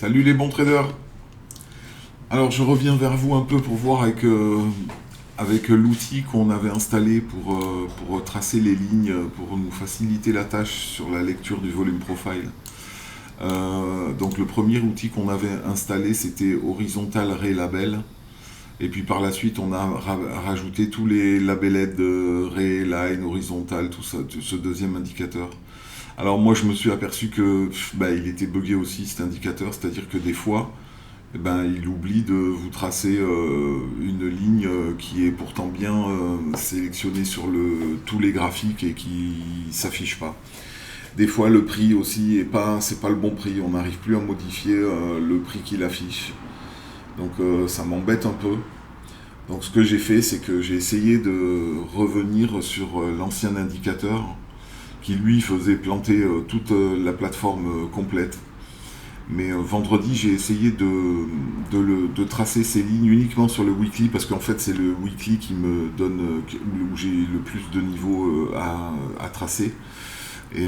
Salut les bons traders. Alors je reviens vers vous un peu pour voir avec l'outil qu'on avait installé pour tracer les lignes, pour nous faciliter la tâche sur la lecture du volume profile. Donc le premier outil qu'on avait installé, c'était Horizontal Ray Label. Et puis par la suite, on a rajouté tous les labellettes de Ray, Line, Horizontal, tout ça, ce deuxième indicateur. Alors moi je me suis aperçu que il était buggé aussi cet indicateur, c'est-à-dire que des fois il oublie de vous tracer une ligne qui est pourtant bien sélectionnée sur tous les graphiques et qui s'affiche pas. Des fois le prix aussi c'est pas le bon prix, on n'arrive plus à modifier le prix qu'il affiche. Donc ça m'embête un peu. Donc ce que j'ai fait, c'est que j'ai essayé de revenir sur l'ancien indicateur qui lui faisait planter toute la plateforme complète. Mais vendredi, j'ai essayé de tracer ces lignes uniquement sur le weekly, parce qu'en fait, c'est le weekly qui me donne, où j'ai le plus de niveaux à tracer. Et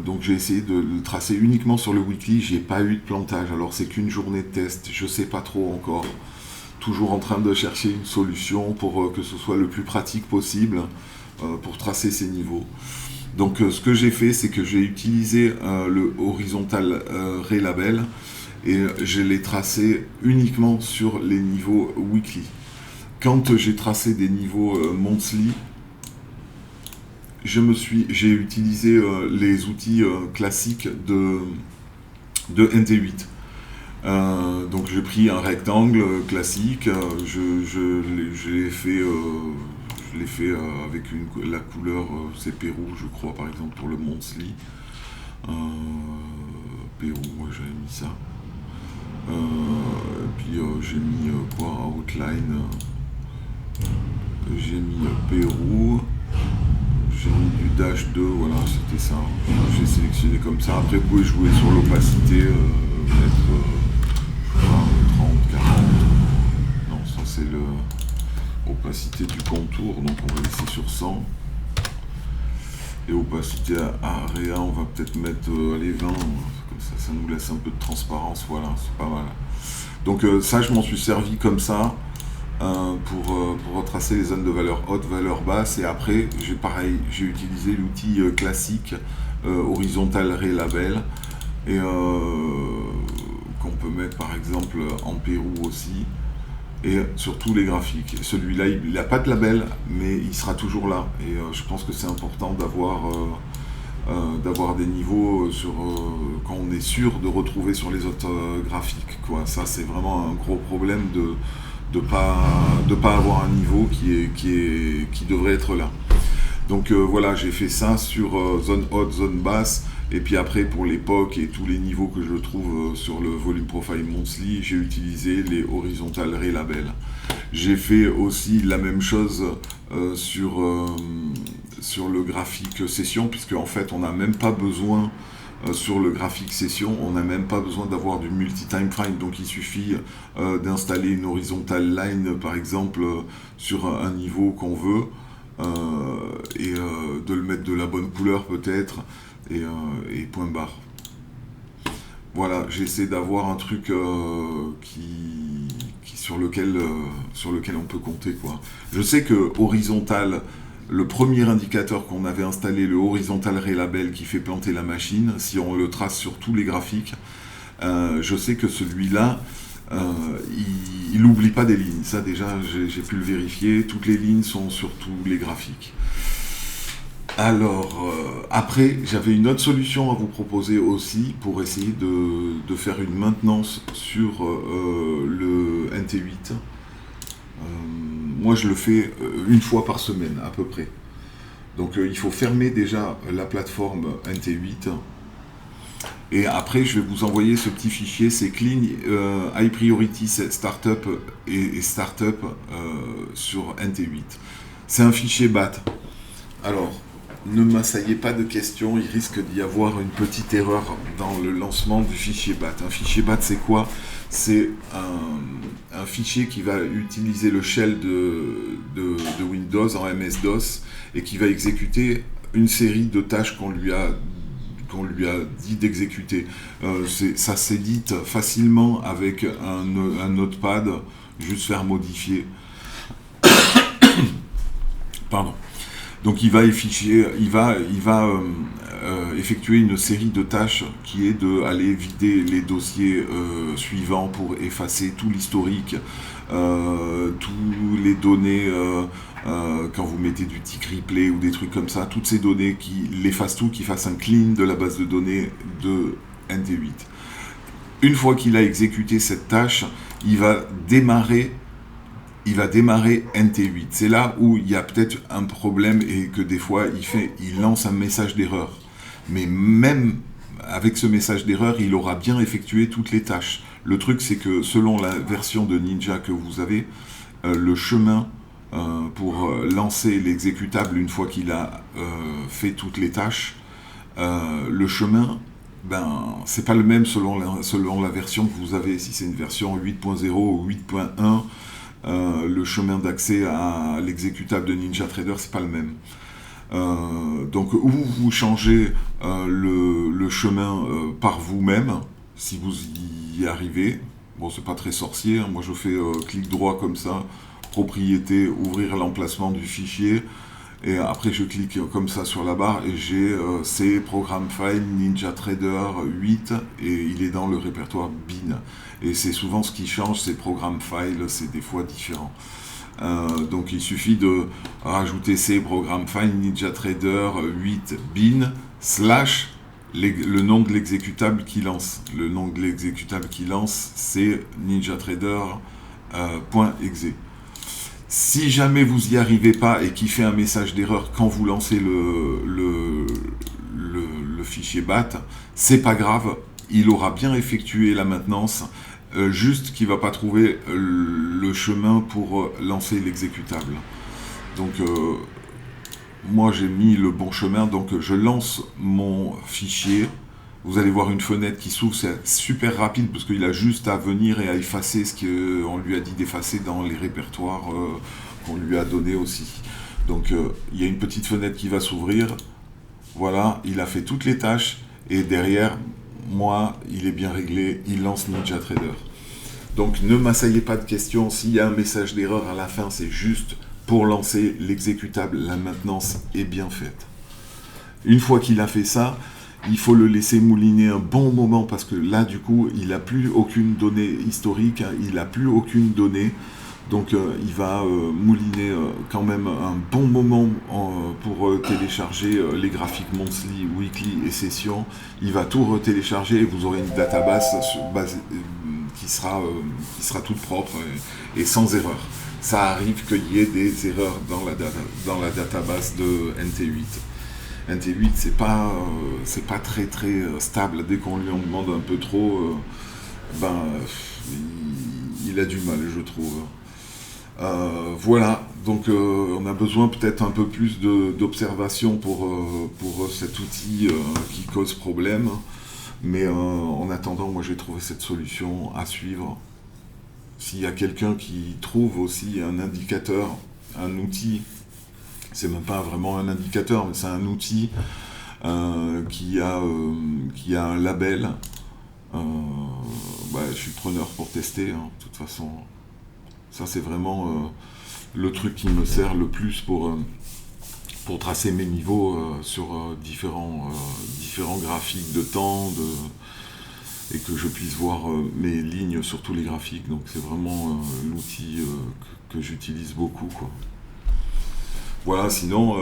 donc j'ai essayé de le tracer uniquement sur le weekly, j'ai pas eu de plantage. Alors c'est qu'une journée de test, je sais pas trop encore. Toujours en train de chercher une solution pour que ce soit le plus pratique possible pour tracer ces niveaux. Donc ce que j'ai fait, c'est que j'ai utilisé le Horizontal Ray Label et je l'ai tracé uniquement sur les niveaux weekly. Quand j'ai tracé des niveaux monthly, j'ai utilisé les outils classiques de NT8. Donc j'ai pris un rectangle classique, je l'ai fait... Je l'ai fait avec la couleur, c'est Pérou, je crois, par exemple, pour le monthly. Pérou, ouais, j'avais mis ça. Puis j'ai mis Outline. J'ai mis Pérou. J'ai mis du Dash 2, voilà, c'était ça. J'ai sélectionné comme ça. Après, vous pouvez jouer sur l'opacité, mettre 30, 40. Non, ça c'est opacité du contour, donc on va laisser sur 100. Et opacité à Area, on va peut-être mettre 20, comme ça nous laisse un peu de transparence, voilà, c'est pas mal. Donc ça, je m'en suis servi comme ça pour retracer les zones de valeur haute, valeur basse, et après, j'ai utilisé l'outil classique Horizontal Ray Label, et qu'on peut mettre par exemple en Pérou aussi. Et sur tous les graphiques. Celui-là, il n'a pas de label, mais il sera toujours là. Et je pense que c'est important d'avoir des niveaux quand on est sûr de retrouver sur les autres graphiques, quoi. Ça, c'est vraiment un gros problème de pas avoir un niveau qui devrait être là. Donc voilà, j'ai fait ça sur zone haute, zone basse. Et puis après, pour l'époque et tous les niveaux que je trouve sur le volume profile monthly, j'ai utilisé les Horizontal Ray Label. J'ai fait aussi la même chose sur le graphique session, puisque en fait, on n'a même pas besoin, sur le graphique session, on n'a même pas besoin d'avoir du multi-time frame. Donc il suffit d'installer une horizontal line, par exemple, sur un niveau qu'on veut, et de le mettre de la bonne couleur peut-être. Et point barre. Voilà, j'essaie d'avoir un truc sur lequel on peut compter, quoi. Je sais que horizontal, le premier indicateur qu'on avait installé, le Horizontal Ray Label qui fait planter la machine, si on le trace sur tous les graphiques, je sais que celui-là, il n'oublie pas des lignes. Ça déjà, j'ai pu le vérifier. Toutes les lignes sont sur tous les graphiques. Alors, après, j'avais une autre solution à vous proposer aussi pour essayer de faire une maintenance sur le NT8. Moi, je le fais une fois par semaine, à peu près. Donc, il faut fermer déjà la plateforme NT8. Et après, je vais vous envoyer ce petit fichier, c'est Clean High Priority Startup et Startup sur NT8. C'est un fichier BAT. Alors, ne m'assaillez pas de questions, il risque d'y avoir une petite erreur dans le lancement du fichier BAT. Un fichier BAT, c'est quoi? C'est un fichier qui va utiliser le shell de Windows en MS-DOS et qui va exécuter une série de tâches qu'on lui a qu'on lui a dit d'exécuter. Ça s'édite facilement avec un notepad, juste faire modifier. Pardon. Donc il va effectuer une série de tâches qui est d'aller vider les dossiers suivants pour effacer tout l'historique, tous les données, quand vous mettez du tick replay ou des trucs comme ça, toutes ces données, qu'il efface tout, qu'il fasse un clean de la base de données de NT8. Une fois qu'il a exécuté cette tâche, il va démarrer NT8. C'est là où il y a peut-être un problème et que des fois il lance un message d'erreur. Mais même avec ce message d'erreur, il aura bien effectué toutes les tâches. Le truc, c'est que selon la version de Ninja que vous avez, le chemin pour lancer l'exécutable une fois qu'il a fait toutes les tâches, le chemin, c'est pas le même selon la version que vous avez. Si c'est une version 8.0 ou 8.1, le chemin d'accès à l'exécutable de NinjaTrader, c'est pas le même. Donc, ou vous changez le chemin par vous-même, si vous y arrivez. Bon, c'est pas très sorcier, hein. Moi je fais clic droit comme ça, propriété, ouvrir l'emplacement du fichier, et après je clique comme ça sur la barre, et j'ai C, Program File, NinjaTrader 8, et il est dans le répertoire bin. Et c'est souvent ce qui change, c'est Program File, c'est des fois différent. Donc il suffit de rajouter C, Program File, NinjaTrader 8 bin, slash, le nom de l'exécutable qui lance. Le nom de l'exécutable qui lance, c'est NinjaTrader.exe. Si jamais vous n'y arrivez pas et qu'il fait un message d'erreur quand vous lancez le fichier BAT, c'est pas grave, il aura bien effectué la maintenance, juste qu'il ne va pas trouver le chemin pour lancer l'exécutable. Donc moi j'ai mis le bon chemin, donc je lance mon fichier. Vous allez voir une fenêtre qui s'ouvre, c'est super rapide parce qu'il a juste à venir et à effacer ce qu'on lui a dit d'effacer dans les répertoires qu'on lui a donné aussi. Donc il y a une petite fenêtre qui va s'ouvrir. Voilà, il a fait toutes les tâches et derrière, moi, il est bien réglé, il lance NinjaTrader. Donc ne m'assaillez pas de questions, s'il y a un message d'erreur à la fin, c'est juste pour lancer l'exécutable, la maintenance est bien faite. Une fois qu'il a fait ça, il faut le laisser mouliner un bon moment parce que là, du coup, il n'a plus aucune donnée historique, il n'a plus aucune donnée. Donc, il va mouliner quand même un bon moment pour télécharger les graphiques monthly, weekly et session. Il va tout retélécharger et vous aurez une database qui sera toute propre et sans erreur. Ça arrive qu'il y ait des erreurs dans la database de NT8. NT8, c'est pas très très stable. Dès qu'on lui en demande un peu trop, il a du mal, je trouve. Voilà, donc on a besoin peut-être un peu plus d'observation pour cet outil qui cause problème. Mais en attendant, moi j'ai trouvé cette solution à suivre. S'il y a quelqu'un qui trouve aussi un indicateur, un outil, c'est même pas vraiment un indicateur, mais c'est un outil qui a un label, je suis preneur pour tester, hein, de toute façon. Ça c'est vraiment le truc qui me sert le plus pour tracer mes niveaux sur différents graphiques de temps, et que je puisse voir mes lignes sur tous les graphiques. Donc c'est vraiment l'outil que j'utilise beaucoup, quoi. Voilà, sinon,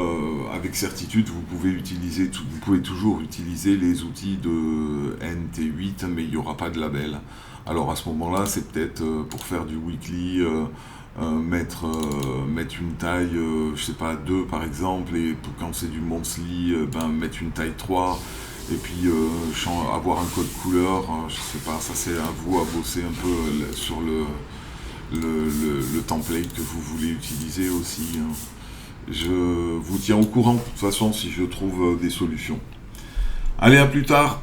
avec certitude, vous pouvez toujours utiliser les outils de NT8, mais il n'y aura pas de label. Alors à ce moment-là, c'est peut-être pour faire du weekly, mettre une taille, je sais pas, 2 par exemple, et quand c'est du monthly, mettre une taille 3, et puis avoir un code couleur, je sais pas, ça c'est à vous à bosser un peu sur le template que vous voulez utiliser aussi, hein. Je vous tiens au courant de toute façon si je trouve des solutions. Allez, à plus tard!